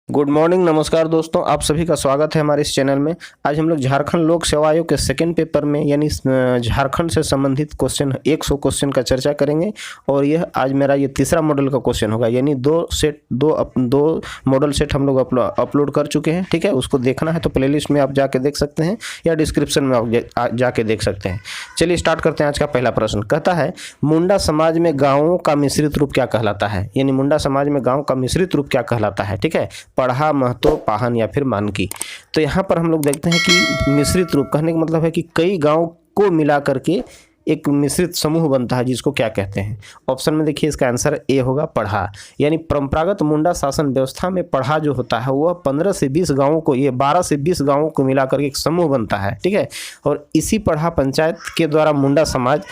Good morning, नमस्कार दोस्तों, आप सभी का स्वागत है हमारे इस चैनल में। आज हम लोग झारखंड लोक सेवा आयोग के सेकंड पेपर में यानी झारखंड से संबंधित क्वेश्चन 100 क्वेश्चन का चर्चा करेंगे। और यह आज मेरा ये तीसरा मॉडल का क्वेश्चन होगा, यानी दो मॉडल सेट हम लोग अपलोड कर चुके हैं। ठीक है, उसको देखना है तो प्लेलिस्ट में आप जाके देख सकते हैं या डिस्क्रिप्शन में आप जाके देख सकते हैं। चलिए स्टार्ट करते हैं। आज का पहला प्रश्न कहता है, मुंडा समाज में गाँवों का मिश्रित रूप क्या कहलाता है। यानी मुंडा समाज में गाँव का मिश्रित रूप क्या कहलाता है। ठीक है, पढ़ा, महतो, पाहन या फिर मानकी। तो यहाँ पर हम लोग देखते हैं कि मिश्रित रूप कहने का मतलब है कि कई गांव को मिला करके एक मिश्रित समूह बनता है, जिसको क्या कहते हैं। ऑप्शन में देखिए, इसका आंसर ए होगा, पढ़ा। यानी परंपरागत मुंडा शासन व्यवस्था में पढ़ा जो होता है वह 15 से 20 गांवों को, ये 12 से 20 गांवों को मिला करके एक समूह बनता है। ठीक है, और इसी पढ़ा पंचायत के द्वारा मुंडा समाज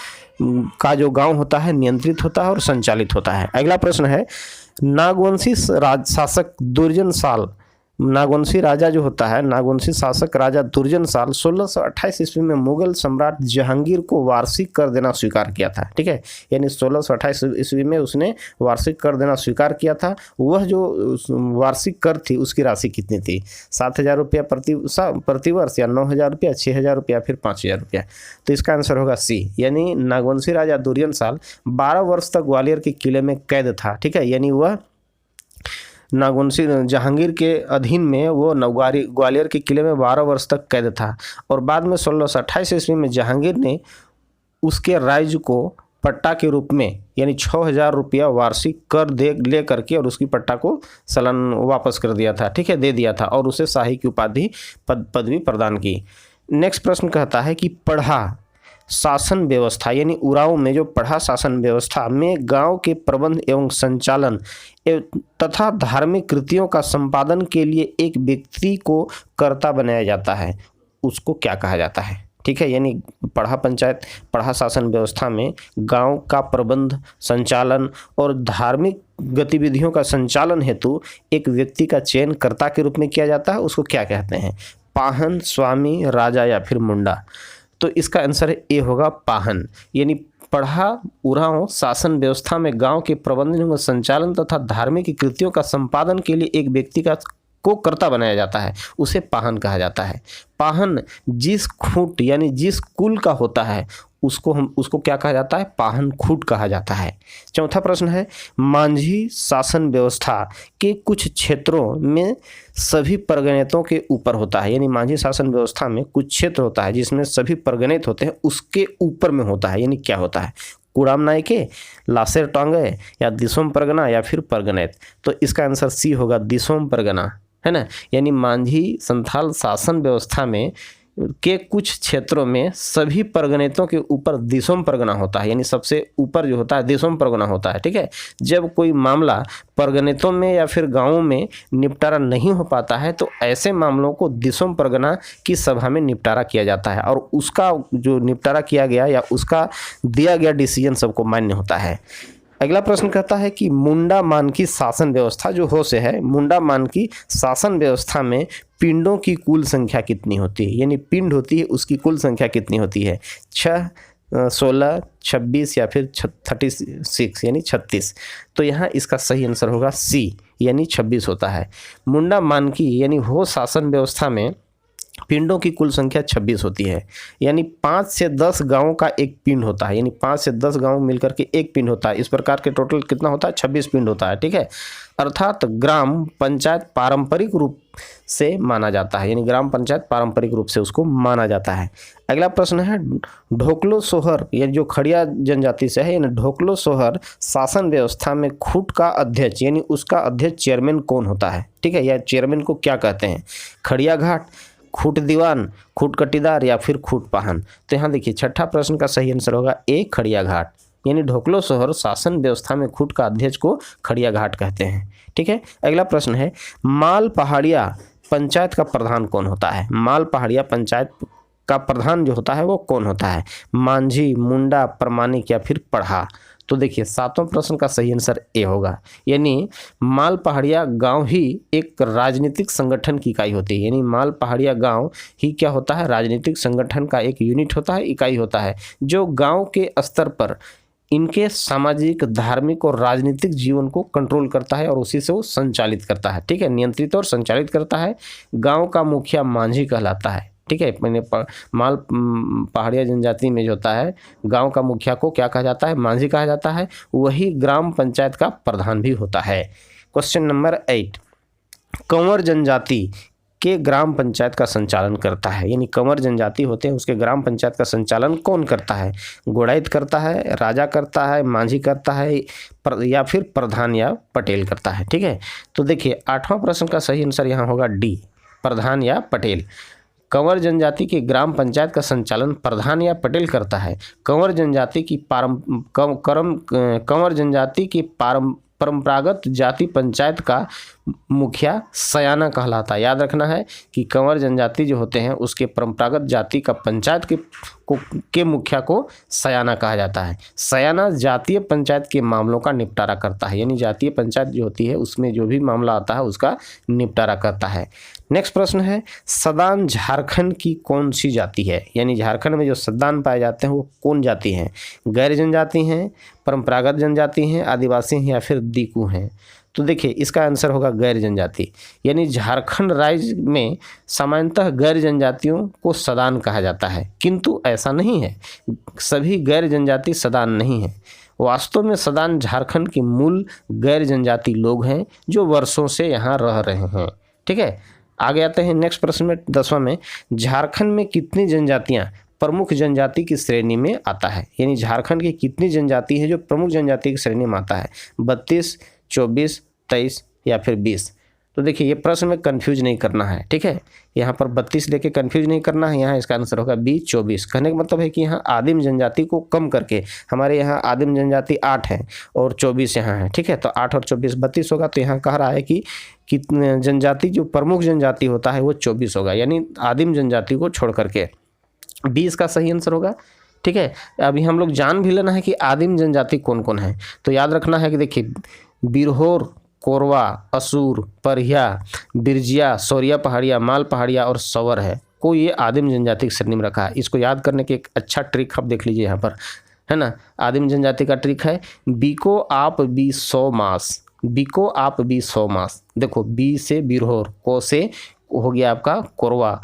का जो गाँव होता है नियंत्रित होता है और संचालित होता है। अगला प्रश्न है, नागवंशी शासक दुर्जन साल, नागवंशी राजा जो होता है, नागवंशी शासक राजा दुर्जन साल 1628 ईस्वी में मुगल सम्राट जहांगीर को वार्षिक कर देना स्वीकार किया था। ठीक है, यानी 1628 ईस्वी में उसने वार्षिक कर देना स्वीकार किया था। वह जो वार्षिक कर थी उसकी राशि कितनी थी? 7,000 रुपया प्रति वर्ष, या 9,000 रुपया, 6,000 रुपया, फिर 5,000 रुपया। तो इसका आंसर होगा सी, यानी नागवंशी राजा दुर्जन साल 12 वर्ष तक ग्वालियर के किले में कैद था। ठीक है, यानी वह नागवंशी जहांगीर के अधीन में वो ग्वालियर के किले में 12 वर्ष तक कैद था। और बाद में 1628 ईस्वी में जहांगीर ने उसके राज्य को पट्टा के रूप में यानी 6,000 रुपया वार्षिक कर ले करके और उसकी पट्टा को सलन वापस कर दिया था। ठीक है, दे दिया था, और उसे शाही की उपाधि पदवी प्रदान की। नेक्स्ट प्रश्न कहता है कि पढ़ा शासन व्यवस्था, यानी उराव में जो पढ़ा शासन व्यवस्था में गांव के प्रबंध एवं संचालन तथा धार्मिक कृतियों का संपादन के लिए एक व्यक्ति को कर्ता बनाया जाता है, उसको क्या कहा जाता है? ठीक है, यानी पढ़ा पंचायत, पढ़ा शासन व्यवस्था में गांव का प्रबंध, संचालन और धार्मिक गतिविधियों का संचालन हेतु एक व्यक्ति का चयन कर्ता के रूप में किया जाता है, उसको क्या कहते हैं? पाहन, स्वामी, राजा या फिर मुंडा। तो इसका आंसर ए होगा, पाहन। यानी पढ़ा उरांव शासन व्यवस्था में गांव के प्रबंधन, संचालन तथा धार्मिक कृतियों का संपादन के लिए एक व्यक्ति को कर्ता बनाया जाता है, उसे पाहन कहा जाता है। पाहन जिस खूंट यानी जिस कुल का होता है उसको क्या कहा जाता है? पाहन खूंट कहा जाता है। चौथा प्रश्न है, मांझी शासन व्यवस्था के कुछ क्षेत्रों में सभी परगणितों के ऊपर होता है। यानी मांझी शासन व्यवस्था में कुछ क्षेत्र होता है जिसमें सभी परगणित होते हैं, उसके ऊपर में होता है। यानी क्या होता है? कुड़ाम नायके, लासेर टांगे, या दिसोम परगना, या फिर परगणित। तो इसका आंसर सी होगा, दिसोम परगना, है ना। यानी मांझी संथाल शासन व्यवस्था में के कुछ क्षेत्रों में सभी परगणितों के ऊपर दिसोम परगना होता है, यानी सबसे ऊपर जो होता है दिसोम परगना होता है। ठीक है, जब कोई मामला परगणितों में या फिर गांवों में निपटारा नहीं हो पाता है तो ऐसे मामलों को दिसोम परगना की सभा में निपटारा किया जाता है, और उसका जो निपटारा किया गया या उसका दिया गया डिसीजन सबको मान्य होता है। अगला प्रश्न कहता है कि मुंडा मानकी शासन व्यवस्था जो हो से है, मुंडा मानकी शासन व्यवस्था में पिंडों की कुल संख्या कितनी होती है? यानी पिंड होती है, उसकी कुल संख्या कितनी होती है? 6, 16, 26 या फिर 36 यानी 36। तो यहाँ इसका सही आंसर होगा सी, यानी 26 होता है। मुंडा मानकी यानी हो शासन व्यवस्था में पिंडों की कुल संख्या 26 होती है। यानी 5 से 10 गांवों का एक पिंड होता है, यानी 5 से 10 गांव मिलकर के एक पिंड होता है। इस प्रकार के टोटल कितना होता है? 26 पिंड होता है। ठीक है, अर्थात ग्राम पंचायत पारंपरिक रूप से माना जाता है, यानी ग्राम पंचायत पारंपरिक रूप से उसको माना जाता है। अगला प्रश्न है, ढोकलो सोहर, यानी जो खड़िया जनजाति से है, यानी ढोकलो सोहर शासन व्यवस्था में खूट का अध्यक्ष यानी उसका अध्यक्ष चेयरमैन कौन होता है? ठीक है, या चेयरमैन को क्या कहते हैं? खड़िया घाट, खूट दीवान, खूट कटीदार या फिर खूट पाहन। तो यहाँ देखिए, छठा प्रश्न का सही आंसर होगा ए, खड़िया घाट। यानी ढोकलो सोहर शासन व्यवस्था में खूट का अध्यक्ष को खड़िया घाट कहते हैं। ठीक है, अगला प्रश्न है, माल पहाड़िया पंचायत का प्रधान कौन होता है? माल पहाड़िया पंचायत का प्रधान जो होता है वो कौन होता है? मांझी, मुंडा, प्रमाणिक या फिर पढ़ा। तो देखिए, सातवां प्रश्न का सही आंसर ए होगा, यानी माल पहाड़िया गांव ही एक राजनीतिक संगठन की इकाई होती है। यानी माल पहाड़िया गांव ही क्या होता है? राजनीतिक संगठन का एक यूनिट होता है, इकाई होता है, जो गांव के स्तर पर इनके सामाजिक, धार्मिक और राजनीतिक जीवन को कंट्रोल करता है और उसी से वो संचालित करता है। ठीक है, नियंत्रित और संचालित करता है। गांव का मुखिया मांझी कहलाता है। ठीक है, मैंने माल पहाड़िया जनजाति में जो होता है गांव का मुखिया को क्या कहा जाता है? मांझी कहा जाता है। वही ग्राम पंचायत का प्रधान भी होता है। क्वेश्चन नंबर 8, कंवर जनजाति के ग्राम पंचायत का संचालन करता है, यानी कंवर जनजाति होते हैं उसके ग्राम पंचायत का संचालन कौन करता है? गोड़ाइत करता है, राजा करता है, मांझी करता है, या फिर प्रधान या पटेल करता है। ठीक है, तो देखिए 8वां प्रश्न का सही आंसर यहाँ होगा डी, प्रधान या पटेल। कंवर जनजाति की ग्राम पंचायत का संचालन प्रधान या पटेल करता है। कंवर जनजाति की परंपरागत जाति पंचायत का मुखिया सयाना कहलाता है। याद रखना है कि कंवर जनजाति जो होते हैं उसके परंपरागत जाति का पंचायत के मुखिया को सयाना कहा जाता है। सयाना जातीय पंचायत के मामलों का निपटारा करता है, यानी जातीय पंचायत जो होती है उसमें जो भी मामला आता है उसका निपटारा करता है। नेक्स्ट प्रश्न है, सदान झारखंड की कौन सी जाति है? यानी झारखंड में जो सदान पाए जाते हैं वो कौन जाति हैं? गैर जनजाति हैं, परंपरागत जनजाति हैं, आदिवासी हैं या फिर दीकू हैं? तो देखिए इसका आंसर होगा गैर जनजाति, यानी झारखंड राज्य में सामान्यतः गैर जनजातियों को सदान कहा जाता है, किंतु ऐसा नहीं है, सभी गैर जनजाति सदान नहीं है। वास्तव में सदान झारखंड के मूल गैर जनजाति लोग हैं जो वर्षों से यहाँ रह रहे हैं। ठीक है, आगे आते हैं नेक्स्ट प्रश्न में 10वां में, झारखंड में कितनी जनजातियाँ प्रमुख जनजाति की श्रेणी में आता है? यानी झारखंड की कितनी जनजाति है जो प्रमुख जनजाति की श्रेणी में आता है? 32, 24, 23 या फिर 20? तो देखिए ये प्रश्न में कंफ्यूज नहीं करना है। ठीक है, यहाँ पर 32 लेके कंफ्यूज नहीं करना है, यहाँ इसका आंसर होगा बी 24। कहने का मतलब है कि यहाँ आदिम जनजाति को कम करके हमारे यहाँ आदिम जनजाति 8 है और 24 यहाँ है। ठीक है, तो 8 और 24 32 होगा। तो यहाँ कह रहा है कि कितने जनजाति जो प्रमुख जनजाति होता है वो 24 होगा, यानी आदिम जनजाति को छोड़ करके 20 का सही आंसर होगा। ठीक है, अभी हम लोग जान भी लेना है कि आदिम जनजाति कौन कौन है। तो याद रखना है कि देखिए बिरहोर, कोरवा, असुर, परिया, बिरजिया, सौरिया पहाड़िया, माल पहाड़िया और सवर है को ये आदिम जनजाति की श्रेणी में रखा है। इसको याद करने की एक अच्छा ट्रिक आप देख लीजिए यहाँ पर, है ना। आदिम जनजाति का ट्रिक है बीको आप बी 100 मास, बीको आप बी 100 मास। देखो बी से बिरहोर, को से हो गया आपका कोरवा,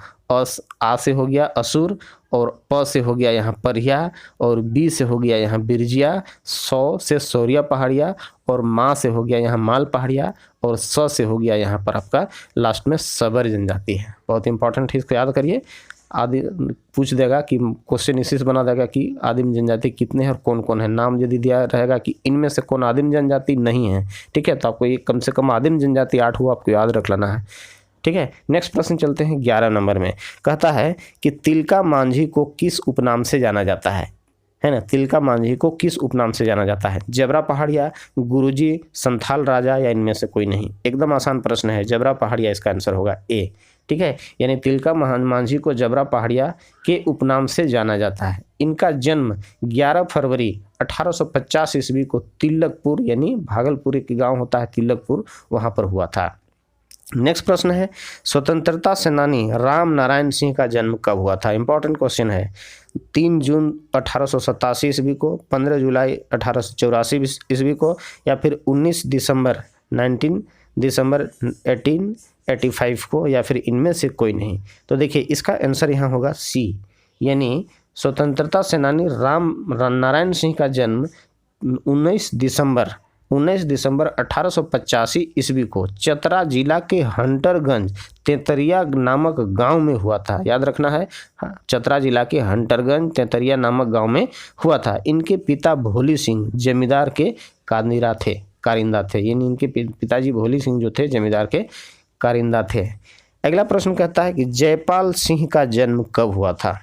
आ से हो गया असुर और प से हो गया यहाँ परिया और बी से हो गया यहाँ बिरजिया, 100 से सौरिया पहाड़िया और माँ से हो गया यहाँ माल पहाड़िया और स से हो गया यहाँ पर आपका लास्ट में सबर जनजाति है। बहुत इंपॉर्टेंट है, इसको याद करिए। आदि पूछ देगा कि क्वेश्चन इसी से बना देगा कि आदिम जनजाति कितने हैं और कौन कौन है। नाम यदि दिया रहेगा कि इनमें से कौन आदिम जनजाति नहीं है, ठीक है, तो आपको ये कम से कम आदिम जनजाति 8 हुआ आपको याद रख लेना है। ठीक है, नेक्स्ट प्रश्न चलते हैं 11 नंबर में। कहता है कि तिलका मांझी को किस उपनाम से जाना जाता है ना। तिलका मांझी को किस उपनाम से जाना जाता है? जबरा पहाड़िया, गुरुजी, संथाल राजा या इनमें से कोई नहीं? एकदम आसान प्रश्न है, जबरा पहाड़िया इसका आंसर होगा ए। ठीक है, यानी तिलका मांझी को जबरा पहाड़िया के उपनाम से जाना जाता है। इनका जन्म 11 फरवरी 1850 ईस्वी को तिलकपुर, यानी भागलपुर के गाँव होता है तिलकपुर, वहाँ पर हुआ था। नेक्स्ट प्रश्न है स्वतंत्रता सेनानी राम नारायण सिंह का जन्म कब हुआ था? इंपॉर्टेंट क्वेश्चन है। 3 जून 1887 ईस्वी को, 15 जुलाई 1884 ईस्वी को या फिर 19 दिसंबर 1885 को या फिर इनमें से कोई नहीं? तो देखिए इसका आंसर यहाँ होगा सी, यानी स्वतंत्रता सेनानी राम नारायण सिंह का जन्म 19 दिसंबर 1885 ईस्वी को चतरा जिला के हंटरगंज तेतरिया नामक गांव में हुआ था। याद रखना है, चतरा जिला के हंटरगंज तेतरिया नामक गांव में हुआ था। इनके पिता भोली सिंह जमींदार के कारिंदा थे, यानी इनके पिताजी भोली सिंह जो थे जमींदार के कारिंदा थे। अगला प्रश्न कहता है कि जयपाल सिंह का जन्म कब हुआ था?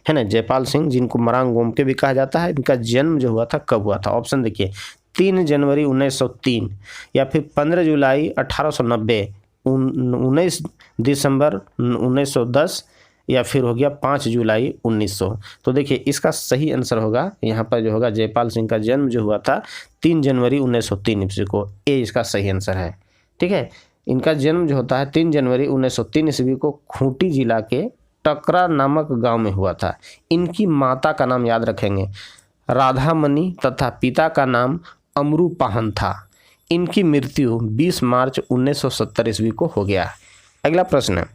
है ना, जयपाल सिंह जिनको मरांग गोमके भी कहा जाता है, इनका जन्म जो हुआ था कब हुआ था? ऑप्शन देखिए 3 जनवरी 1903 या फिर 15 जुलाई 1890, 19 दिसंबर 1910 या फिर हो गया 5 जुलाई 1900। तो देखिए इसका सही आंसर होगा यहाँ पर जो होगा जयपाल सिंह का जन्म जो हुआ था 3 जनवरी 1903 ईस्वी को, ए इसका सही आंसर है। ठीक है, इनका जन्म जो होता है 3 जनवरी 1903 ईस्वी को खूंटी जिला के टकरा नामक गांव में हुआ था। इनकी माता का नाम याद रखेंगे राधामणि तथा पिता का नाम अमरूपाहन था। इनकी मृत्यु 20 मार्च 1970 ईस्वी को हो गया। अगला प्रश्न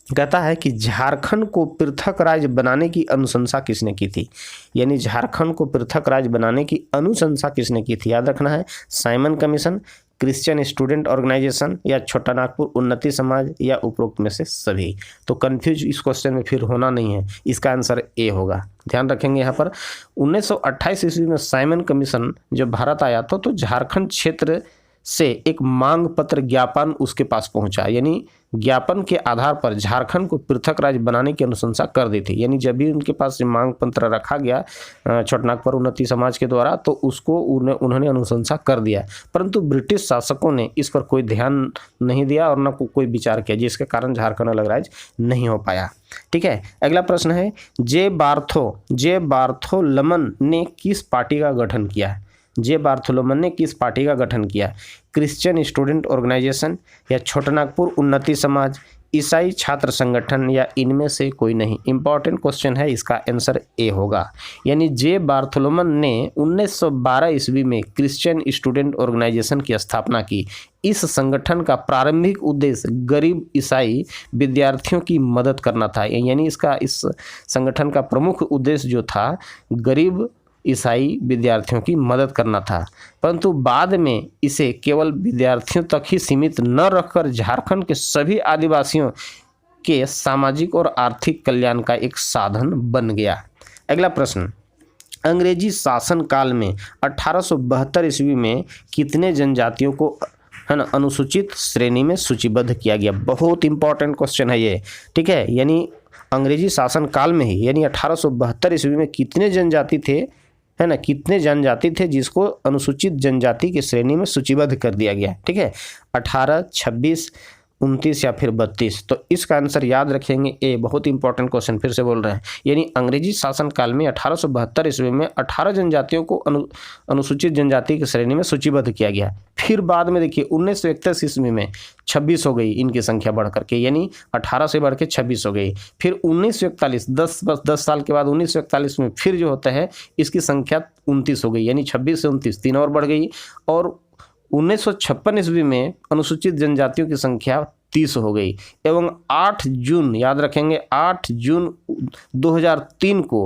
कहता है कि झारखंड को पृथक राज्य बनाने की अनुशंसा किसने की थी। यानी झारखंड को पृथक राज्य बनाने की अनुशंसा किसने की थी। याद रखना है, Simon commission, Christian student organisation या छोटा नागपुर उन्नति समाज या उपरोक्त में से सभी। तो कंफ्यूज इस क्वेश्चन में फिर होना नहीं है, इसका आंसर ए होगा। ध्यान रखेंगे यहाँ पर 1928 ईस्वी में साइमन कमीशन जब भारत आया तो झारखंड क्षेत्र से एक मांग पत्र ज्ञापन उसके पास पहुंचा। यानी ज्ञापन के आधार पर झारखंड को पृथक राज्य बनाने की अनुशंसा कर दी थी। यानी जब भी उनके पास मांग पत्र रखा गया छोटनागपुर उन्नति समाज के द्वारा तो उसको उन्होंने अनुशंसा कर दिया, परंतु ब्रिटिश शासकों ने इस पर कोई ध्यान नहीं दिया और न कोई विचार किया, जिसके कारण झारखंड अलग राज्य नहीं हो पाया। ठीक है, अगला प्रश्न है जे बार्थोलमन ने किस पार्टी का गठन किया। जे बार्थोलोमन ने किस पार्टी का गठन किया। क्रिश्चियन स्टूडेंट ऑर्गेनाइजेशन या छोटा नागपुर उन्नति समाज, ईसाई छात्र संगठन या इनमें से कोई नहीं। इंपॉर्टेंट क्वेश्चन है, इसका आंसर ए होगा। यानी जे बार्थोलोमन ने 1912 ईस्वी में क्रिश्चियन स्टूडेंट ऑर्गेनाइजेशन की स्थापना की। इस संगठन का प्रारंभिक उद्देश्य गरीब ईसाई विद्यार्थियों की मदद करना था। यानी इस संगठन का प्रमुख उद्देश्य जो था गरीब ईसाई विद्यार्थियों की मदद करना था, परंतु बाद में इसे केवल विद्यार्थियों तक ही सीमित न रखकर झारखंड के सभी आदिवासियों के सामाजिक और आर्थिक कल्याण का एक साधन बन गया। अगला प्रश्न, अंग्रेजी शासन काल में 1872 ईस्वी में कितने जनजातियों को अनुसूचित श्रेणी में सूचीबद्ध किया गया। बहुत इंपॉर्टेंट क्वेश्चन है ये। ठीक है, यानी अंग्रेजी शासन काल में ही यानी 1872 ईस्वी में कितने जनजाति थे, है ना, कितने जनजाति थे जिसको अनुसूचित जनजाति की श्रेणी में सूचीबद्ध कर दिया गया। ठीक है, 18, 26, 29 या फिर 32। तो इसका आंसर याद रखेंगे ए। बहुत इंपॉर्टेंट क्वेश्चन फिर से बोल रहे हैं। यानी अंग्रेजी शासन काल में 1872 ईस्वी में 18 जनजातियों को अनुसूचित जनजाति की श्रेणी में सूचीबद्ध किया गया। फिर बाद में देखिए 1931 ईस्वी में 26 हो गई इनकी संख्या बढ़ करके, यानी 18 से बढ़ के 26 हो गई। फिर 1941 10 साल के बाद 1941 में फिर जो होता है इसकी संख्या 29 हो गई, यानी 26 से 29 3 और बढ़ गई। और 1956 ईस्वी में अनुसूचित जनजातियों की संख्या 30 हो गई एवं 8 जून याद रखेंगे 8 जून 2003 को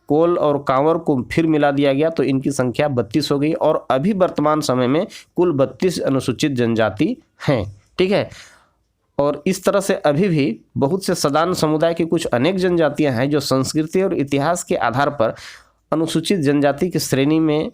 कोल और कांवर को फिर मिला दिया गया तो इनकी संख्या 32 हो गई और अभी वर्तमान समय में कुल 32 अनुसूचित जनजाति हैं। ठीक है, और इस तरह से अभी भी बहुत से सदान समुदाय की कुछ अनेक जनजातियां हैं जो संस्कृति और इतिहास के आधार पर अनुसूचित जनजाति की श्रेणी में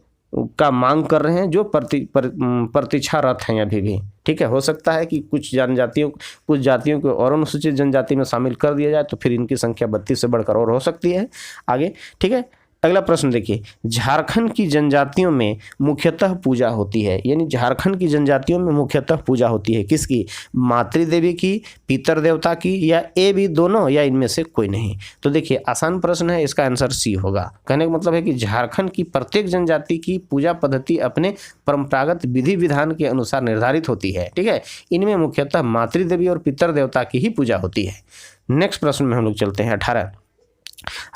का मांग कर रहे हैं, जो प्रतीक्षारत हैं अभी भी। ठीक है, हो सकता है कि कुछ जातियों को और अनुसूचित जनजाति में शामिल कर दिया जाए तो फिर इनकी संख्या 32 से बढ़कर और हो सकती है आगे। ठीक है, अगला प्रश्न देखिए, झारखंड की जनजातियों में मुख्यतः पूजा होती है। यानी झारखंड की जनजातियों में मुख्यतः पूजा होती है किसकी, मातृदेवी की, पितर देवता की, या ए बी दोनों, या इनमें से कोई नहीं। तो देखिए आसान प्रश्न है, इसका आंसर सी होगा। कहने का मतलब है कि झारखंड की प्रत्येक जनजाति की पूजा पद्धति अपने परंपरागत विधि विधान के अनुसार निर्धारित होती है। ठीक है, इनमें मुख्यतः मातृदेवी और पितर देवता की ही पूजा होती है। नेक्स्ट प्रश्न में हम लोग चलते हैं 18।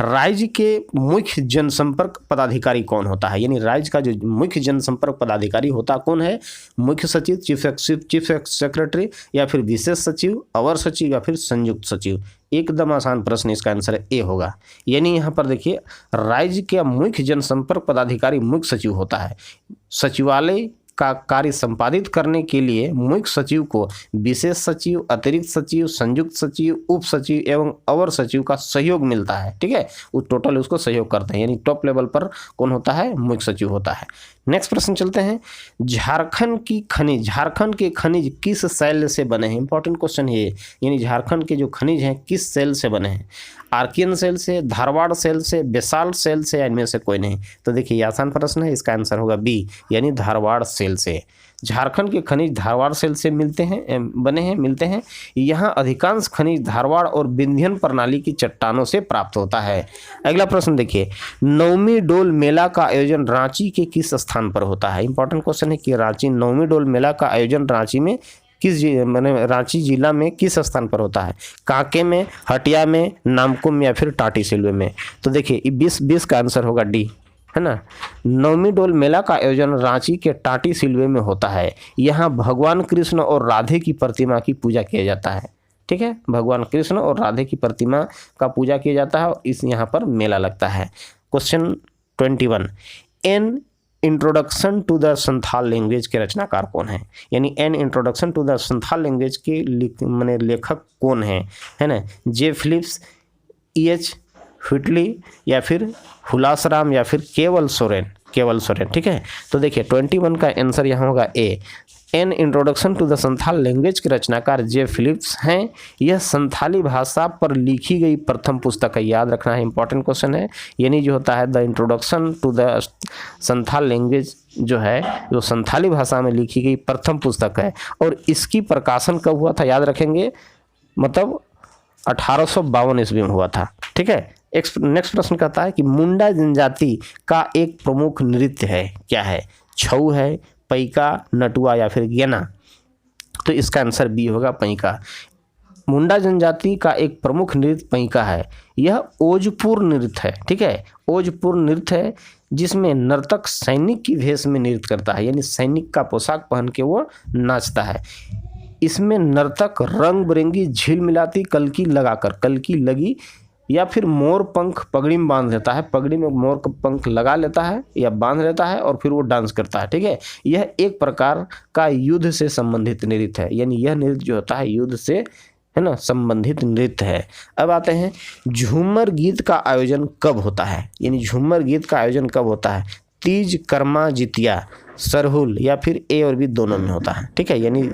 राज्य के मुख्य जनसंपर्क पदाधिकारी कौन होता है। यानी राज्य का जो मुख्य जनसंपर्क पदाधिकारी होता कौन है, मुख्य सचिव, चीफ सेक्रेटरी, या फिर विशेष सचिव, अवर सचिव, या फिर संयुक्त सचिव। एकदम आसान प्रश्न, इसका आंसर ए होगा। यानी यहाँ पर देखिए राज्य के मुख्य जनसंपर्क पदाधिकारी मुख्य सचिव होता है। सचिवालय का कार्य संपादित करने के लिए मुख्य सचिव को विशेष सचिव, अतिरिक्त सचिव, संयुक्त सचिव, उप सचिव एवं अवर सचिव का सहयोग मिलता है। ठीक है, वो टोटल उसको सहयोग करते हैं। यानी टॉप लेवल पर कौन होता है, मुख्य सचिव होता है। नेक्स्ट प्रश्न चलते हैं, झारखंड के खनिज किस सेल से बने हैं। इंपॉर्टेंट क्वेश्चन है। यानी झारखंड के जो खनिज हैं किस सेल से बने हैं, आर्कियन सेल से, धारवाड़ सेल से, बेसाल्ट सेल से, या इनमें से कोई नहीं। तो देखिए आसान प्रश्न है, इसका आंसर होगा बी, यानी धारवाड़ सेल से। झारखंड के खनिज धारवाड़ सेल से मिलते हैं। यहाँ अधिकांश खनिज धारवाड़ और विंध्यन प्रणाली की चट्टानों से प्राप्त होता है। अगला प्रश्न देखिए, 9वीं डोल मेला का आयोजन रांची के किस स्थान पर होता है। इंपॉर्टेंट क्वेश्चन है कि 9वीं डोल मेला का आयोजन रांची में रांची जिला में किस स्थान पर होता है, कांके में, हटिया में, नामकुम, या फिर टाटी सिलवे में। तो देखिए 20 का आंसर होगा डी, है ना। नवमी डोल मेला का आयोजन रांची के टाटी सिलवे में होता है। यहाँ भगवान कृष्ण और राधे की प्रतिमा की पूजा किया जाता है। ठीक है, भगवान कृष्ण और राधे की प्रतिमा का पूजा किया जाता है और इस यहाँ पर मेला लगता है। Question 21, an introduction to the Santhal language के रचनाकार कौन है? यानी an introduction to the Santhal language के माने लेखक कौन है ना। जे फिलिप्स, EH व्हिटली या फिर हुलासराम या फिर केवल सोरेन। ठीक है, तो देखिए 21 का आंसर यहाँ होगा A. An introduction to the Santhal language के रचनाकार जे फिलिप्स हैं। यह संथाली भाषा पर लिखी गई प्रथम पुस्तक है, याद रखना है, इंपॉर्टेंट क्वेश्चन है। यानी जो होता है the introduction to the Santhal language जो है जो संथाली भाषा में लिखी गई प्रथम पुस्तक है और इसकी प्रकाशन कब हुआ था, याद रखेंगे, मतलब 1852 ईस्वी में हुआ था। ठीक है, नेक्स्ट प्रश्न कहता है कि मुंडा जनजाति का एक प्रमुख नृत्य है, क्या है? छऊ है, पैका, नटुआ या फिर गेना। तो इसका आंसर बी होगा, पैका। मुंडा जनजाति का एक प्रमुख नृत्य पैका है। यह ओजपुर नृत्य है। ठीक है, ओजपुर नृत्य है जिसमें नर्तक सैनिक की भेष में नृत्य करता है, यानी सैनिक का पोशाक पहन के वो नाचता है। इसमें नर्तक रंग बिरंगी झील मिलाती कलकी लगाकर, कलकी लगी या फिर मोर पंख पगड़ी में बांध लेता है, पगड़ी में मोर का पंख लगा लेता है या बांध लेता है और फिर वो डांस करता है। ठीक है, यह एक प्रकार का युद्ध से संबंधित नृत्य है, यानी यह नृत्य जो होता है युद्ध से, है ना, संबंधित नृत्य है। अब आते हैं झूमर गीत का आयोजन कब होता है? यानी झूमर गीत का आयोजन कब होता है? तीज, कर्मा, जितिया, सरहुल या फिर ए और बी दोनों में होता है। ठीक है, यानी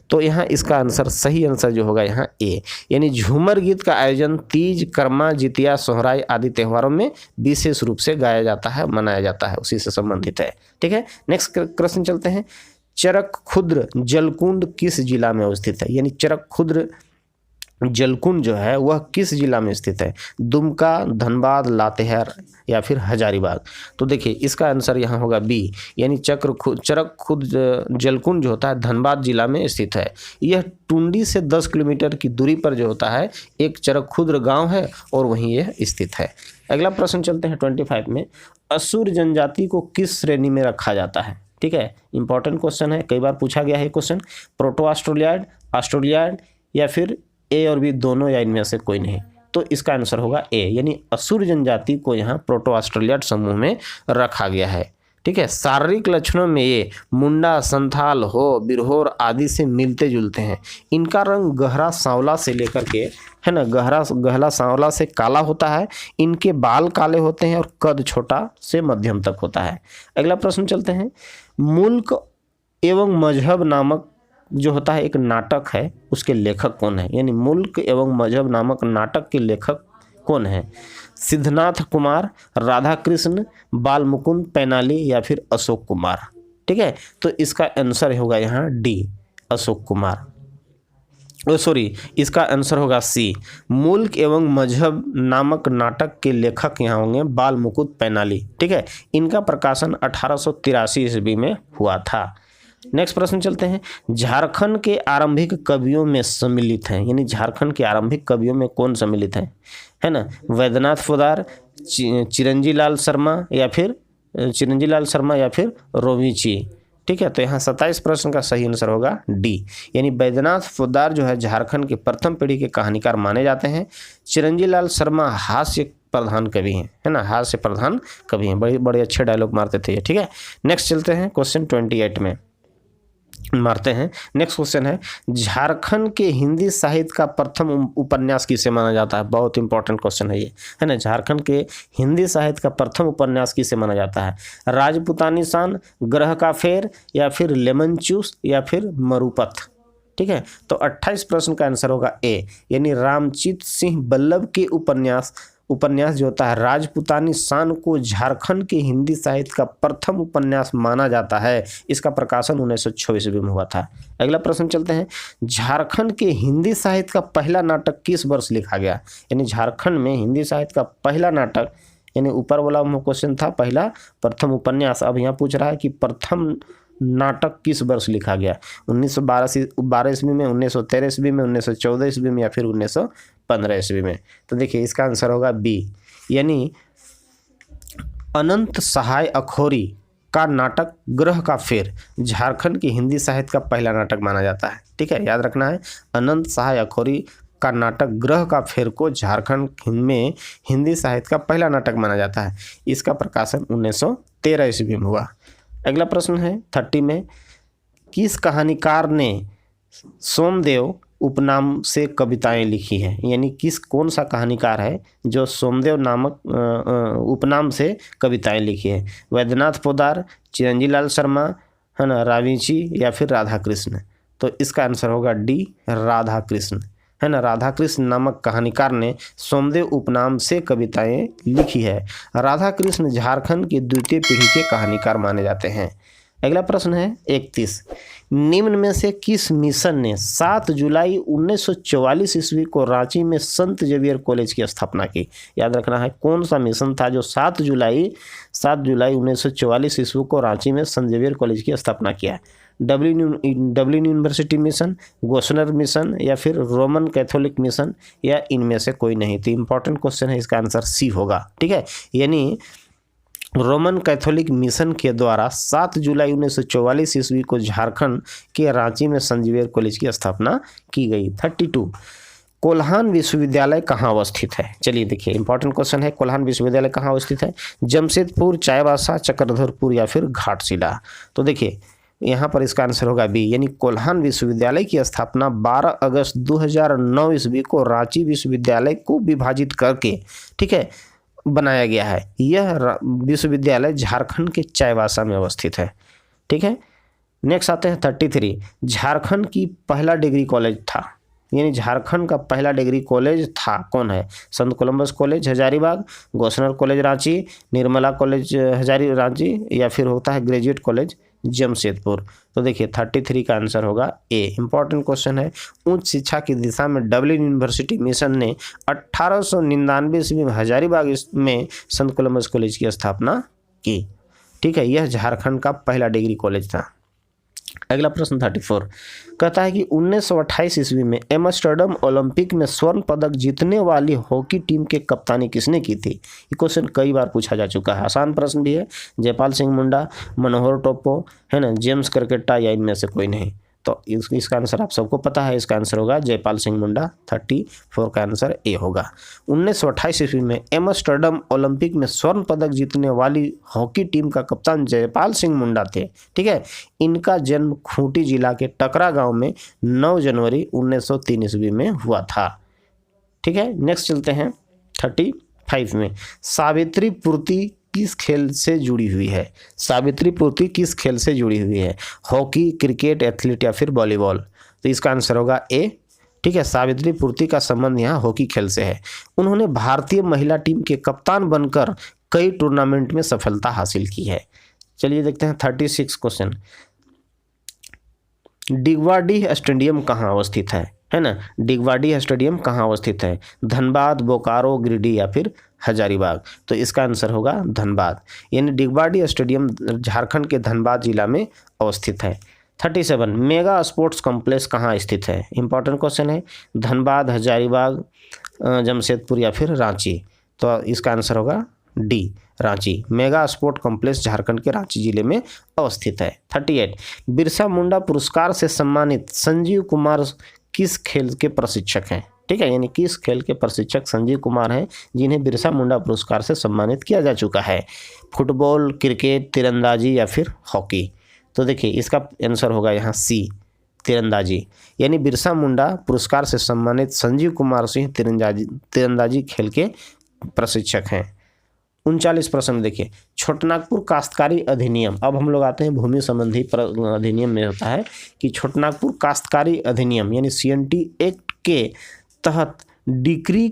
तो यहाँ इसका आंसर, सही आंसर जो होगा यहाँ ए। यानी झूमर गीत का आयोजन तीज, कर्मा, जितिया, सोहराई आदि त्योहारों में विशेष रूप से गाया जाता है, मनाया जाता है, उसी से संबंधित है। ठीक है, नेक्स्ट प्रश्न चलते हैं। चरक खुर्द जलकुंड किस जिला में अवस्थित है? यानी चरक खुर्द जलकुंड जो है वह किस जिला में स्थित है? दुमका, धनबाद, लातेहार या फिर हजारीबाग। तो देखिए इसका आंसर यहाँ होगा बी, यानी चरक खुर्द जलकुंड जो होता है धनबाद जिला में स्थित है। यह टुंडी से 10 किलोमीटर की दूरी पर जो होता है एक चरक खुर्द गाँव है और वहीं यह स्थित है। अगला प्रश्न चलते हैं 25 में। असुर जनजाति को किस श्रेणी में रखा जाता है? ठीक है, इंपॉर्टेंट क्वेश्चन है, कई बार पूछा गया है क्वेश्चन। प्रोटो ऑस्ट्रेलियाड, ऑस्ट्रेलियाड या फिर ए और बी दोनों या इनमें से कोई नहीं। तो इसका आंसर होगा ए, यानी असुर जनजाति को यहाँ प्रोटो ऑस्ट्रेलियाड समूह में रखा गया है। ठीक है, शारीरिक लक्षणों में ये मुंडा, संथाल, हो, बिरहोर आदि से मिलते जुलते हैं। इनका रंग गहरा सांवला से लेकर के, है ना, गहरा सांवला से काला होता है। इनके बाल काले होते हैं और कद छोटा से मध्यम तक होता है। अगला प्रश्न चलते हैं। मुल्क एवं मजहब नामक जो होता है एक नाटक है, उसके लेखक कौन है? यानी मुल्क एवं मजहब नामक नाटक के लेखक कौन है? सिद्धनाथ कुमार, राधा कृष्ण, बाल मुकुंद पैनाली या फिर अशोक कुमार। ठीक है, तो इसका आंसर होगा यहाँ डी, अशोक कुमार। इसका आंसर होगा सी, मुल्क एवं मजहब नामक नाटक के लेखक यहाँ होंगे बाल मुकुंद पैनाली। ठीक है, इनका प्रकाशन 1883 ईस्वी में हुआ था। नेक्स्ट प्रश्न चलते हैं। झारखंड के आरंभिक कवियों में सम्मिलित हैं, यानी झारखंड के आरंभिक कवियों में कौन सम्मिलित है ना? वैद्यनाथ पोदार, चिरंजी लाल शर्मा या फिर रोविची। ठीक है, तो यहाँ 27 प्रश्न का सही आंसर होगा डी, यानी वैद्यनाथ पोदार जो है झारखंड के प्रथम पीढ़ी के कहानीकार माने जाते हैं। चिरंजी लाल शर्मा हास्य प्रधान कवि हैं, है ना, हास्य प्रधान कवि हैं, बड़े अच्छे डायलॉग मारते थे ये। ठीक है, नेक्स्ट चलते हैं क्वेश्चन 28 में मारते हैं। नेक्स्ट क्वेश्चन है, झारखंड के हिंदी साहित्य का प्रथम उपन्यास किसे माना जाता है? बहुत इंपॉर्टेंट क्वेश्चन है ये, है ना। झारखंड के हिंदी साहित्य का प्रथम उपन्यास किसे माना जाता है? राजपूतानी शान, ग्रह का फेर या फिर लेमन चूस या फिर मरुपथ। ठीक है, तो 28 प्रश्न का आंसर होगा ए, यानी रामचीत सिंह बल्लभ के उपन्यास जो होता है राजपूतानी शान को झारखंड के हिंदी साहित्य का प्रथम उपन्यास माना जाता है। इसका प्रकाशन 1926 में हुआ था। अगला प्रश्न चलते हैं। झारखंड के हिंदी साहित्य का पहला नाटक किस वर्ष लिखा गया? यानी झारखंड में हिंदी साहित्य का पहला नाटक, यानी ऊपर वाला क्वेश्चन था पहला, प्रथम उपन्यास, अब यहाँ पूछ रहा है कि प्रथम नाटक किस वर्ष लिखा गया? 1912 ईस्वी में, 1913 ईस्वी में, 1914 ईस्वी में या फिर 1915 ईस्वी में। तो देखिए इसका आंसर होगा बी, यानी अनंत सहाय अखौरी का नाटक ग्रह का फेर झारखंड की हिंदी साहित्य का पहला नाटक माना जाता है। ठीक है, याद रखना है, अनंत सहाय अखौरी का नाटक ग्रह का फेर को झारखंड में हिंदी साहित्य का पहला नाटक माना जाता है। इसका प्रकाशन 1913 ईस्वी में हुआ। अगला प्रश्न है 30 में, किस कहानीकार ने सोमदेव उपनाम से कविताएं लिखी हैं? यानी कौन सा कहानीकार है जो सोमदेव नामक उपनाम से कविताएं लिखी है? वैद्यनाथ पोद्दार, चिरंजीव लाल शर्मा, है ना, रावीची या फिर राधा कृष्ण? तो इसका आंसर होगा डी, राधा कृष्ण, है ना। राधा कृष्ण नामक कहानीकार ने सोमदेव उपनाम से कविताएं लिखी है। राधा कृष्ण झारखंड की द्वितीय पीढ़ी के कहानीकार माने जाते हैं। अगला प्रश्न है 31, निम्न में से किस मिशन ने 7 जुलाई 1944 ईस्वी को रांची में संत जेवियर कॉलेज की स्थापना की? याद रखना है, कौन सा मिशन था जो 7 जुलाई 1944 ईस्वी को रांची में संत जेवियर कॉलेज की स्थापना किया? Dublin university mission, Gossner mission या फिर रोमन कैथोलिक मिशन या इनमें से कोई नहीं? तो इंपॉर्टेंट क्वेश्चन है, इसका आंसर सी होगा। ठीक है, यानी रोमन कैथोलिक मिशन के द्वारा 7 जुलाई 1944 ईस्वी को झारखंड के रांची में संत जेवियर कॉलेज की स्थापना की गई। 32, कोल्हान विश्वविद्यालय कहाँ अवस्थित है? चलिए देखिए, इंपॉर्टेंट क्वेश्चन है, कोल्हान विश्वविद्यालय कहाँ अवस्थित है? जमशेदपुर, चाईबासा, चक्रधरपुर या फिर घाटशिला? तो देखिए यहाँ पर इसका आंसर होगा बी, यानी कोल्हान विश्वविद्यालय की स्थापना 12 अगस्त 2009 ईस्वी को रांची विश्वविद्यालय को विभाजित करके, ठीक है, बनाया गया है। यह विश्वविद्यालय झारखंड के चाईबासा में अवस्थित है। ठीक है, नेक्स्ट आते हैं 33, झारखंड की पहला डिग्री कॉलेज था, यानी झारखंड का पहला डिग्री कॉलेज था, कौन है? संत Columbus college Hazaribagh, Gossner college Ranchi, Nirmala college Hazari Ranchi या फिर होता है ग्रेजुएट कॉलेज जमशेदपुर? तो देखिए 33 का आंसर होगा ए। इंपॉर्टेंट क्वेश्चन है, उच्च शिक्षा की दिशा में डब्लिन यूनिवर्सिटी मिशन ने 1899 ईस्वी में हजारीबाग में संत कोलंबस कॉलेज की स्थापना की। ठीक है, यह झारखंड का पहला डिग्री कॉलेज था। अगला प्रश्न 34 कहता है कि 1928 ईस्वी में एम्स्टर्डम ओलंपिक में स्वर्ण पदक जीतने वाली हॉकी टीम के कप्तानी किसने की थी? ये क्वेश्चन कई बार पूछा जा चुका है, आसान प्रश्न भी है। जयपाल सिंह मुंडा, मनोहर टोप्पो, है ना, जेम्स क्रिकेटा या इनमें से कोई नहीं? तो इसका आंसर आप सबको पता है, इसका आंसर होगा जयपाल सिंह मुंडा। 34 का आंसर ए होगा। 1928 ईस्वी में एम्स्टर्डम ओलंपिक में स्वर्ण पदक जीतने वाली हॉकी टीम का कप्तान जयपाल सिंह मुंडा थे। ठीक है, इनका जन्म खूंटी जिला के टकरा गांव में 9 जनवरी 1903 ईस्वी में हुआ था। ठीक है, नेक्स्ट चलते हैं 35 में, सावित्री पूर्ति किस खेल से जुड़ी हुई है? सावित्री पूर्ति किस खेल से जुड़ी हुई है? हॉकी, क्रिकेट, एथलीट या फिर वॉलीबॉल? तो इसका आंसर होगा ए। ठीक है, सावित्री पूर्ति का संबंध यहाँ हॉकी खेल से है। उन्होंने भारतीय महिला टीम के कप्तान बनकर कई टूर्नामेंट में सफलता हासिल की है। चलिए देखते हैं 36 क्वेश्चन, डिगवाडीह स्टेडियम कहाँ अवस्थित है ना? डिगवाडीह स्टेडियम कहाँ अवस्थित है? धनबाद, बोकारो, गिरिडीह या फिर हजारीबाग? तो इसका आंसर होगा धनबाद, यानी डिगवाडीह स्टेडियम झारखंड के धनबाद जिला में अवस्थित है। 37, मेगा स्पोर्ट्स कॉम्प्लेक्स कहाँ स्थित है? इंपॉर्टेंट क्वेश्चन है, धनबाद, हजारीबाग, जमशेदपुर या फिर रांची? तो इसका आंसर होगा D, Ranchi. Mega sport complex Jharkhand के रांची जिले में अवस्थित है। 38, बिरसा मुंडा पुरस्कार से सम्मानित संजीव कुमार किस खेल के प्रशिक्षक हैं? ठीक है, यानी किस खेल के प्रशिक्षक संजीव कुमार हैं जिन्हें बिरसा मुंडा पुरस्कार से सम्मानित किया जा चुका है? फुटबॉल, क्रिकेट, तीरंदाजी या फिर हॉकी? तो देखिए इसका आंसर होगा यहाँ सी, तीरंदाजी, यानी बिरसा मुंडा पुरस्कार से सम्मानित संजीव कुमार सिंह तीरंदाजी खेल के प्रशिक्षक हैं। 39 प्रश्न देखिए, छोटनागपुर काश्तकारी अधिनियम, अब हम लोग आते हैं भूमि संबंधी अधिनियम में होता है कि छोटनागपुर काश्तकारी अधिनियम यानी CNT एक्ट के तहत डिक्री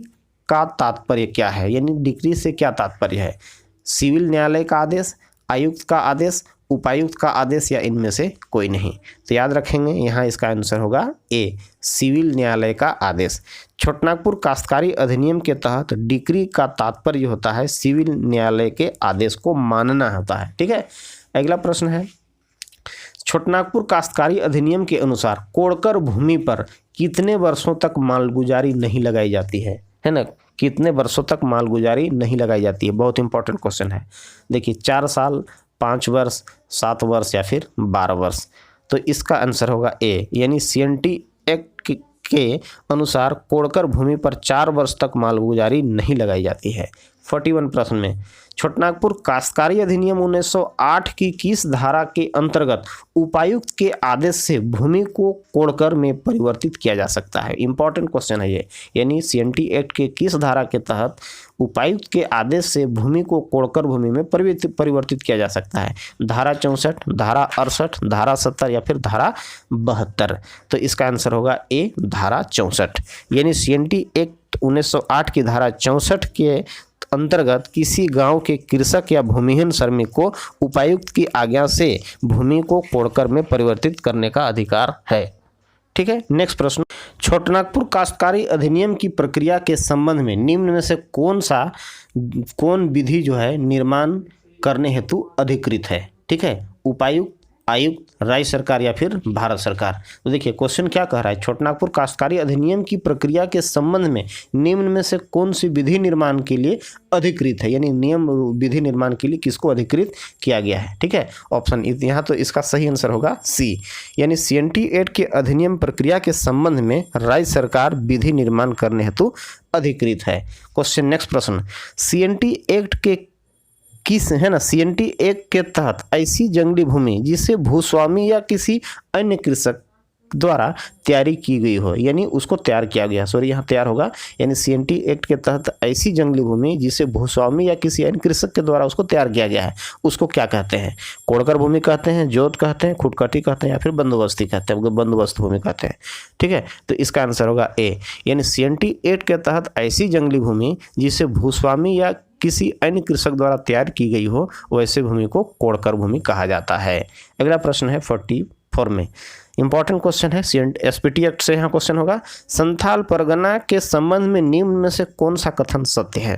का तात्पर्य क्या है? यानी डिक्री से क्या तात्पर्य है? सिविल न्यायालय का आदेश, आयुक्त का आदेश, उपायुक्त का आदेश या इनमें से कोई नहीं? तो याद रखेंगे यहाँ इसका आंसर होगा ए, सिविल न्यायालय का आदेश। छोटनागपुर काश्तकारी अधिनियम के तहत डिक्री का तात्पर्य होता है सिविल न्यायालय के आदेश को मानना होता है। ठीक है, अगला प्रश्न है, छोटनागपुर काश्तकारी अधिनियम के अनुसार कोड़कर भूमि पर कितने वर्षों तक मालगुजारी नहीं लगाई जाती है? है ना, कितने वर्षों तक मालगुजारी नहीं लगाई जाती है। बहुत इंपॉर्टेंट क्वेश्चन है। देखिए 4 साल, 5 वर्ष, 7 वर्ष या फिर 12 वर्ष। तो इसका आंसर होगा ए, यानी सीएनटी एक्ट के अनुसार कोड़कर भूमि पर 4 वर्ष तक मालगुजारी नहीं लगाई जाती है। 41 प्रश्न में छोटनागपुर काश्तकारी अधिनियम 1908 की किस धारा के अंतर्गत उपायुक्त के आदेश से भूमि को कोड़कर में परिवर्तित किया जा सकता है। इंपॉर्टेंट क्वेश्चन है ये, यानी सीएनटी एक्ट के किस धारा के तहत उपायुक्त के आदेश से भूमि को कोड़कर भूमि में परिवर्तित किया जा सकता है। धारा 64, धारा 68, धारा 70 या फिर धारा 72। तो इसका आंसर होगा ए, धारा 64। यानी सीएनटी एक्ट 1908 की धारा 64 के अंतर्गत किसी गांव के कृषक या भूमिहीन श्रमिक को उपायुक्त की आज्ञा से भूमि को कोड़कर में परिवर्तित करने का अधिकार है। ठीक है, नेक्स्ट प्रश्न। छोटनागपुर काश्तकारी अधिनियम की प्रक्रिया के संबंध में निम्न में से कौन विधि जो है निर्माण करने हेतु अधिकृत है। ठीक है, उपायुक्त, आयुक्त, राज्य सरकार या फिर भारत सरकार। तो देखिए क्वेश्चन क्या कह रहा है, छोटनागपुर काश्तकारी अधिनियम की प्रक्रिया के संबंध में निम्न में से कौन सी विधि निर्माण के लिए अधिकृत है, यानी नियम विधि निर्माण के लिए किसको अधिकृत किया गया है। ठीक है, ऑप्शन यहाँ तो इसका सही आंसर होगा सी, यानी सीएनटी एक्ट के अधिनियम प्रक्रिया के संबंध में राज्य सरकार विधि निर्माण करने हेतु अधिकृत है। क्वेश्चन नेक्स्ट प्रश्न, सीएनटी एक्ट के किस है ना सीएनटी एक्ट के तहत ऐसी जंगली भूमि जिसे भूस्वामी या किसी अन्य कृषक द्वारा तैयारी की गई हो, यानी उसको तैयार किया गया, सॉरी यहाँ तैयार होगा, यानी सीएनटी एक्ट के तहत ऐसी जंगली भूमि जिसे भूस्वामी या किसी अन्य कृषक के द्वारा उसको तैयार किया गया है, उसको क्या कहते हैं। कोड़कर भूमि कहते हैं, जोत कहते हैं, खुटकटी कहते हैं या फिर बंदोबस्ती कहते हैं, बंदोबस्त भूमि कहते हैं। ठीक है, तो इसका आंसर होगा ए, यानी सीएनटी एक्ट के तहत ऐसी जंगली भूमि जिसे भूस्वामी या किसी अन्य कृषक द्वारा तैयार की गई हो वैसे भूमि को कोड़कर भूमि कहा जाता है। अगला प्रश्न है 44 में, इंपॉर्टेंट क्वेश्चन है, एसपीटी एक्ट से यहाँ क्वेश्चन होगा, संथाल परगना के संबंध में निम्न में से कौन सा कथन सत्य है,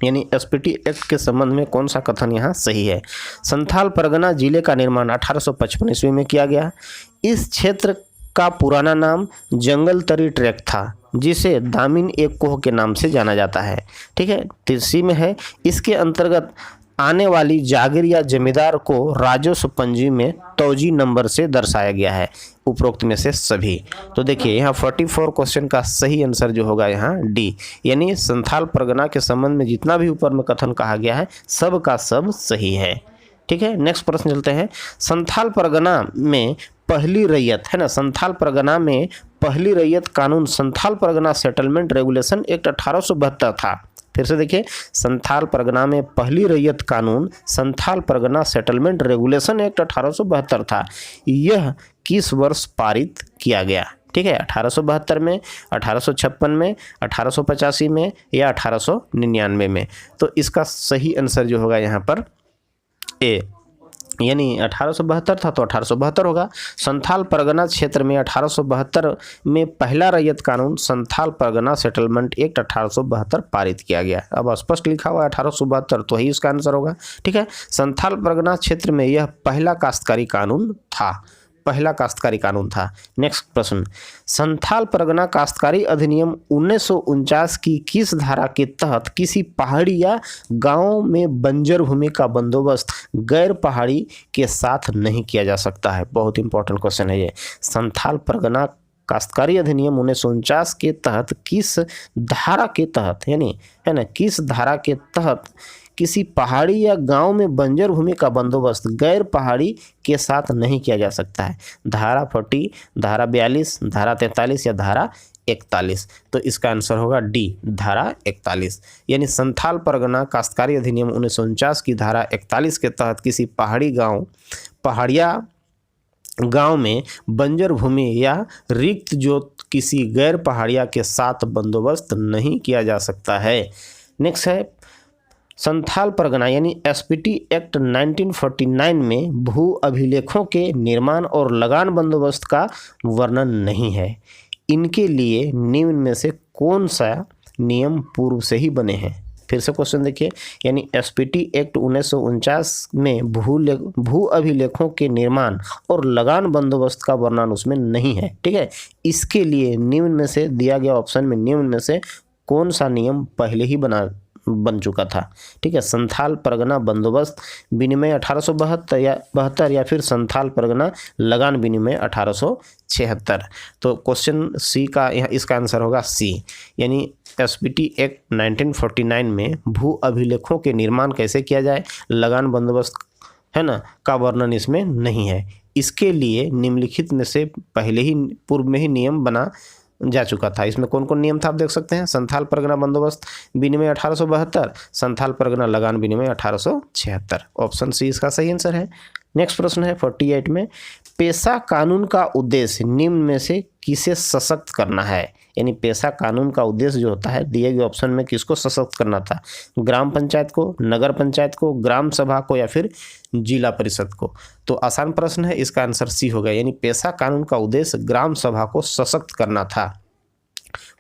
यानी एसपीटी एक्ट के संबंध में कौन सा कथन यहाँ सही है। संथाल परगना जिले का निर्माण 1855 ईस्वी में किया गया। इस क्षेत्र का पुराना नाम जंगल तरी ट्रैक था जिसे दामिन एक कोह के नाम से जाना जाता है। ठीक है, तिरसी में है, इसके अंतर्गत आने वाली जागीर या जमींदार को राजस्व पंजी में तौजी नंबर से दर्शाया गया है, उपरोक्त में से सभी। तो देखिए यहाँ 44 क्वेश्चन का सही आंसर जो होगा यहाँ डी, यानी संथाल परगना के संबंध में जितना भी ऊपर में कथन कहा गया है सब का सब सही है। ठीक है, नेक्स्ट प्रश्न चलते हैं। संथाल परगना में पहली रैयत है ना, संथाल परगना में पहली रैयत कानून Santhal Pargana settlement regulation act 1872 था। फिर से देखिए, संथाल परगना में पहली रैयत कानून Santhal Pargana settlement regulation act 1872 था। यह किस वर्ष पारित किया गया। ठीक है, 1872 में, 1856 में, 1885 में या 1899 में। तो इसका सही आंसर जो होगा यहाँ पर ए, यानी 1872 था तो 1872 होगा। संथाल परगना क्षेत्र में 1872 में पहला रैयत कानून संथाल परगना सेटलमेंट एक्ट 1872 पारित किया गया। अब स्पष्ट लिखा हुआ है 1872, तो ही इसका आंसर होगा। ठीक है, संथाल परगना क्षेत्र में यह पहला काश्तकारी कानून था, पहला काश्तकारी कानून था। नेक्स्ट प्रश्न, संथाल परगना काश्तकारी अधिनियम 1949 की किस धारा के तहत किसी पहाड़ी या गांव में बंजर भूमि का बंदोबस्त गैर पहाड़ी के साथ नहीं किया जा सकता है। बहुत इंपॉर्टेंट क्वेश्चन है ये। संथाल परगना काश्तकारी अधिनियम 1949 के तहत किस धारा के तहत, यानी है ना, किस धारा के तहत किसी पहाड़ी या गांव में बंजर भूमि का बंदोबस्त गैर पहाड़ी के साथ नहीं किया जा सकता है। धारा 40, धारा 42, धारा 43 या धारा 41। तो इसका आंसर होगा डी, धारा 41। यानी संथाल परगना काश्तकारी अधिनियम 1949 की धारा 41 के तहत किसी पहाड़िया गांव में बंजर भूमि या रिक्त जोत किसी गैर पहाड़िया के साथ बंदोबस्त नहीं किया जा सकता है। नेक्स्ट है, संथाल परगना यानी एसपीटी एक्ट 1949 में भू अभिलेखों के निर्माण और लगान बंदोबस्त का वर्णन नहीं है। इनके लिए निम्न में से कौन सा नियम पूर्व से ही बने हैं। फिर से क्वेश्चन देखिए, यानी एसपीटी एक्ट 1949 में भू अभिलेखों के निर्माण और लगान बंदोबस्त का वर्णन उसमें नहीं है। ठीक है, इसके लिए निम्न में से दिया गया ऑप्शन में निम्न में से कौन सा नियम पहले ही बन चुका था? ठीक है, संथाल परगना बंदोबस्त विनिमय 1872 या फिर संथाल परगना लगान विनिमय 1876। तो क्वेश्चन सी का यहाँ इसका आंसर होगा सी, यानी एसपीटी एक्ट 1949 में भू अभिलेखों के निर्माण कैसे किया जाए, लगान बंदोबस्त है ना का वर्णन इसमें नहीं है। इसके लिए निम्नलिखित में से पहले ही पूर्व में ही नियम बना जा चुका था। इसमें कौन कौन नियम था आप देख सकते हैं, संथाल परगना बंदोबस्त विनिमय 1872, संथाल परगना लगान विनिमय 1876। ऑप्शन सी इसका सही आंसर है। नेक्स्ट प्रश्न है 48 में, पेशा कानून का उद्देश्य निम्न में से किसे सशक्त करना है? यानी पेशा कानून का उद्देश्य जो होता है दिए गए ऑप्शन में किसको सशक्त करना था? ग्राम पंचायत को, नगर पंचायत को, ग्राम सभा को या फिर जिला परिषद को? तो आसान प्रश्न है, इसका आंसर सी होगा, यानी पेशा कानून का उद्देश्य ग्राम सभा को सशक्त करना था।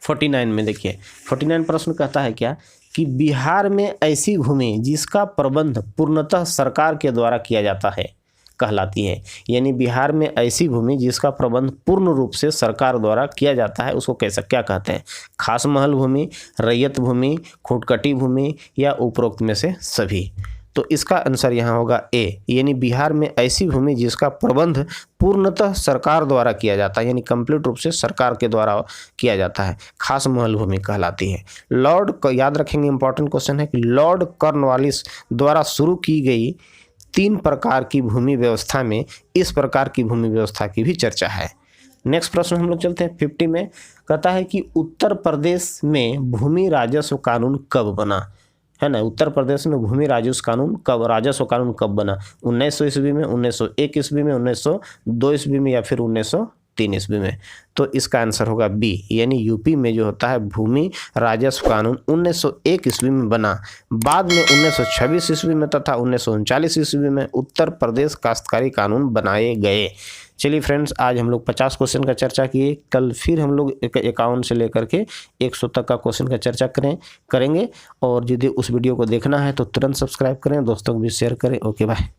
49 में देखिए 49 प्रश्न कहता है क्या कि बिहार में ऐसी भूमि जिसका प्रबंध पूर्णतः सरकार के द्वारा किया जाता है कहलाती है। यानी बिहार में ऐसी भूमि जिसका प्रबंध पूर्ण रूप से सरकार द्वारा किया जाता है उसको कैसा क्या कहते हैं? खास महल भूमि, रैयत भूमि, खुटकटी भूमि या उपरोक्त में से सभी? तो इसका आंसर यहाँ होगा ए, यानी बिहार में ऐसी भूमि जिसका प्रबंध पूर्णतः सरकार द्वारा किया जाता है, यानी कंप्लीट रूप से सरकार के द्वारा किया जाता है, खास महल भूमि कहलाती है। लॉर्ड, याद रखेंगे इंपॉर्टेंट क्वेश्चन है कि लॉर्ड कॉर्नवालिस द्वारा शुरू की गई 3 प्रकार की भूमि व्यवस्था में इस प्रकार की भूमि व्यवस्था की भी चर्चा है। नेक्स्ट प्रश्न हम लोग चलते हैं 50 में, कहता है कि उत्तर प्रदेश में भूमि राजस्व कानून कब बना? है ना, उत्तर प्रदेश में भूमि राजस्व कानून कब बना? 1900 ईस्वी में, 1901 ईस्वी में, 1902 ईस्वी में या फिर 1903 ईस्वी में? तो इसका आंसर होगा बी, यानी यूपी में जो होता है भूमि राजस्व कानून 1901 ईस्वी में बना। बाद में 1926 ईस्वी में तथा 1939 ईस्वी में उत्तर प्रदेश काश्तकारी कानून बनाए गए। चलिए फ्रेंड्स, आज हम लोग 50 क्वेश्चन का चर्चा किए। कल फिर हम लोग 51 से लेकर के 100 तक का क्वेश्चन का चर्चा करेंगे। और यदि उस वीडियो को देखना है तो तुरंत सब्सक्राइब करें, दोस्तों को भी शेयर करें। Okay bye.